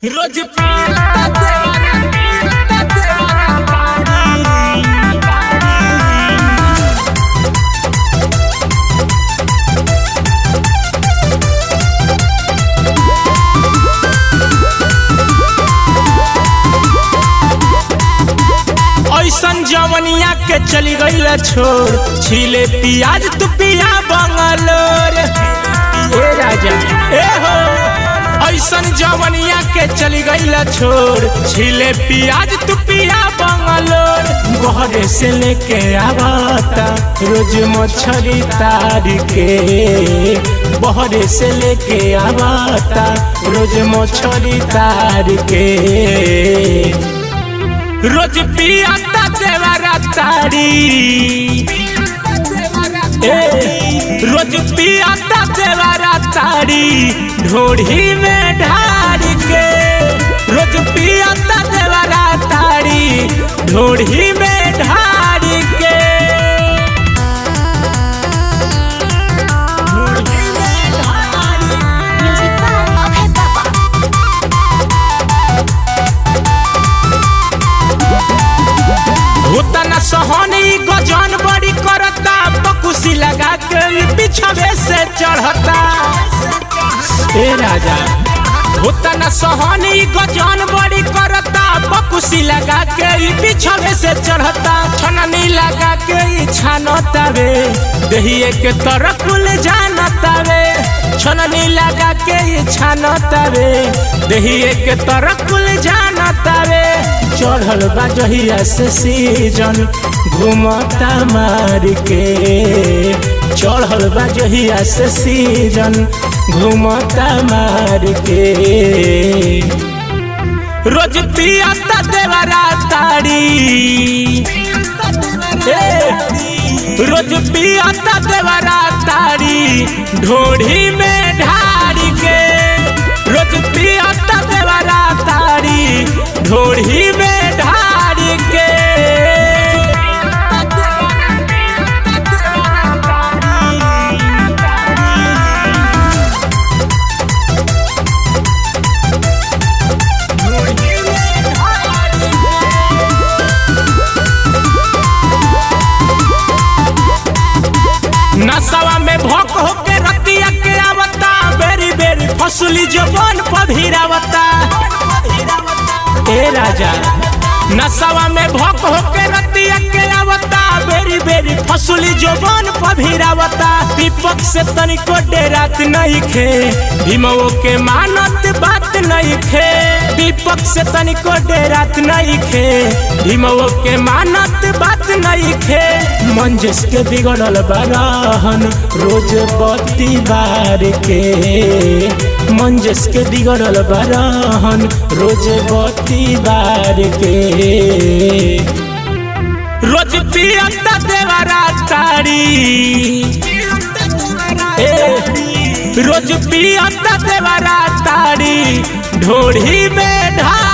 रोज पीता देवारा ऐसन जवनिया के चली गई छोड़ छीले पियाज तू पिया बंगलोर ए राजा ए हो ऐसन जवनिया के चली गई छोड़ छीले पियाज तू पिया बंगलोर बहरे से लेके आवता रोज मछली तार के बहरे से लेके आवता रोज मछली तार के रोज पियाता देवारा तारी रोज पियाता देवारा तारी ढोढ़ी में ढार के रोज पियाता देवारा तारी ढोढ़ी में ढार के होता न सहनी गजन बड़ी करता पकुसी लगा के पिछवे से चढ़ता ए राजा होता न सहनी गजन बड़ी करता पकुसी लगा के पिछवे से चढ़ता छननी लगा के छानता वे दहिए के तरफ ले जानता वे छननी लगा के छानता वे दहिए के तरफ ले जानता वे चढ़ल बा जहिया से सीजन घूमता मार के चढ़ल बा जहिया से सीजन घूमता मार के रोज पियाता देवारा तारी रोज पियाता देवारा तारी ढोढ़ी में ढार के रोज पियाता देवारा तारी ढोढ़ी में ढार के नशवा में भोक होके रतिया के आवता बेरी बेरी फसली जबान पभिरावता ए राजा नशवा में भोक होके रतिया के आवता बेरी बेरी फसली जबान पभिरावता दीपक से तनिको डेरात नहीं खे भीमो के मानत बात नहीं खे दीपक से तनिको डेरात नहीं खे भीमो के मानत बात नहीं खे मंजिस के बिगड़ल बरहन रोज बत्ती बार के मंजिस के बिगड़ल बरहन रोज बत्ती बार के रोज पियाता देवारा तारी रोज पियाता देवारा तारी ढोढ़ी में ढार